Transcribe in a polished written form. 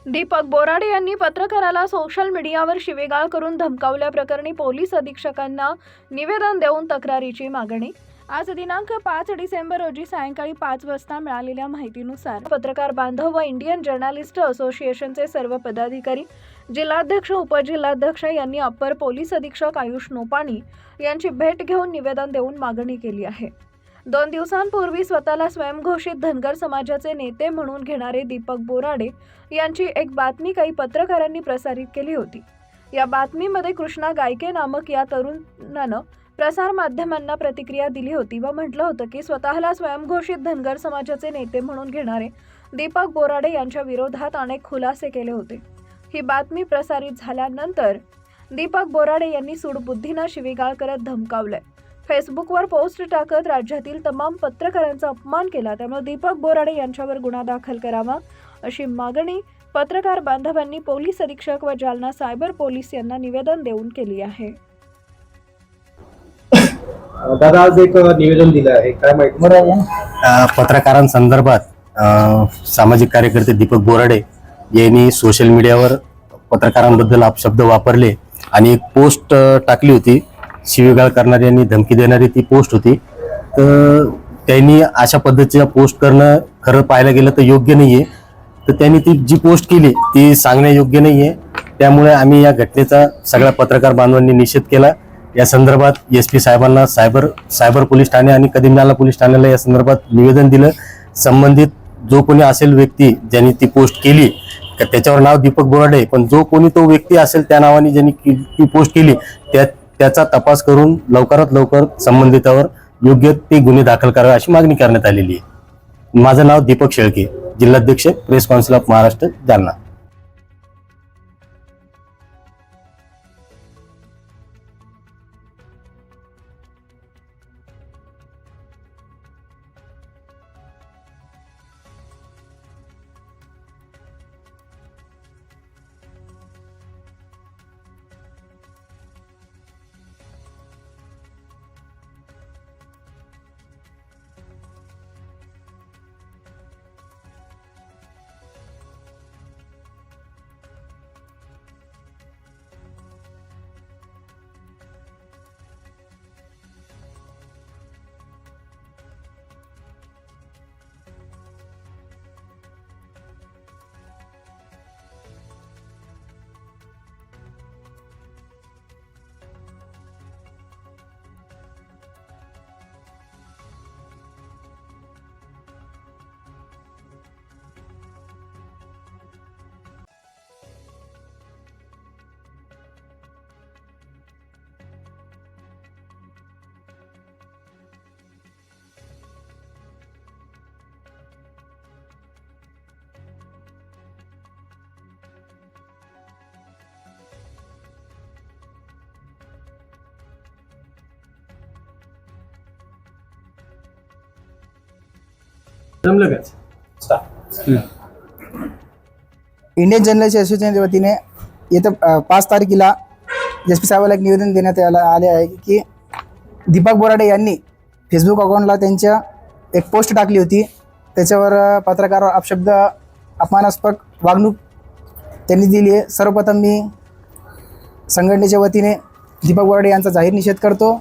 दीपक बोराडे यांनी पत्रकाराला सोशल मीडियावर शिवीगाळ करून धमकावल्याप्रकरणी पोलीस अधीक्षकांना निवेदन देऊन तक्रारीची मागणी। आज दिनांक 5 डिसेंबर रोजी सायंकाळी 5 वाजता मिळालेल्या माहितीनुसार पत्रकार बांधव व इंडियन जर्नलिस्ट असोसिएशनचे सर्व पदाधिकारी, जिल्हाध्यक्ष, उपजिल्हाध्यक्ष यांनी अप्पर पोलीस अधीक्षक आयुष नोपाणी यांची भेट घेऊन निवेदन देऊन मागणी केली आहे। 2 दिवसांपूर्वी स्वतःला स्वयंघोषित धनगर समाजाचे नेते म्हणून घेणारे दीपक बोराडे यांची एक बातमी काही पत्रकारांनी प्रसारित केली होती। या बातमीमध्ये कृष्णा गायके नामक या तरुणानं प्रसार माध्यमांना प्रतिक्रिया दिली होती व म्हटलं होतं की स्वतःला स्वयंघोषित धनगर समाजाचे नेते म्हणून घेणारे दीपक बोराडे यांच्या विरोधात अनेक खुलासे केले होते। ही बातमी प्रसारित झाल्यानंतर दीपक बोराडे यांनी सूडबुद्धीनं शिवीगाळ करत धमकावलंय। फेसबुकवर पोस्ट टाकत राज्यातील तमाम पत्रकारांचा अपमान केला। त्यामुळे दीपक बोराडे यांच्यावर गुन्हा दाखल करावा अशी मागणी पत्रकार बांधवांनी पोलीस अधीक्षक व जालना सायबर पोलीस यांना निवेदन देऊन केली आहे। दादा, आज एक निवेदन दिलं आहे, काय माहिती? पत्रकारांसंदर्भात सामाजिक कार्यकर्ते दीपक बोराडे यांनी सोशल मीडियावर पत्रकारांबद्दल अपशब्द वापरले आणि एक पोस्ट टाकली होती। शिवीगाळ करणारी आणि धमकी देणारी ती पोस्ट होती। तर त्यांनी अशा पद्धतीच्या पोस्ट करणं खरं पाहायला गेलं तर योग्य नाहीये। तर त्यांनी ती जी पोस्ट केली ती सांगण्या योग्य नाहीये। त्यामुळे आम्ही या घटनेचा सगळ्या पत्रकार बांधवांनी निषेध केला। या संदर्भात SP साहेबांना सायबर पोलीस ठाणे आणि कदीम पोलीस ठाण्याला या संदर्भात निवेदन दिलं। संबंधित जो कोणी असेल व्यक्ती ज्यांनी ती पोस्ट केली, त्याच्यावर नाव दीपक बोराडे, पण जो कोणी तो व्यक्ती असेल त्या नावाने ज्यांनी ती पोस्ट केली त्याचा तपास करून लवकरात लवकर संबंधितावर योग्य ते गुन्हे दाखल करावे अशी मागणी करण्यात आलेली आहे। माझं नाव दीपक शेळके, जिल्हाध्यक्ष, press council of Maharashtra, Jalna. Indian journalist असोसिएशनच्या वतीने येत्या 5 तारखेला SP साहेबांना एक निवेदन देण्यात आले आहे की दीपक बोराडे यांनी फेसबुक अकाउंटला त्यांच्या एक पोस्ट टाकली होती। त्याच्यावर पत्रकारावर अपशब्द, अपमानास्पद वागणूक त्यांनी दिली आहे। सर्वप्रथम मी संघटनेच्या वतीने दीपक बोराडे यांचा जाहीर निषेध करतो।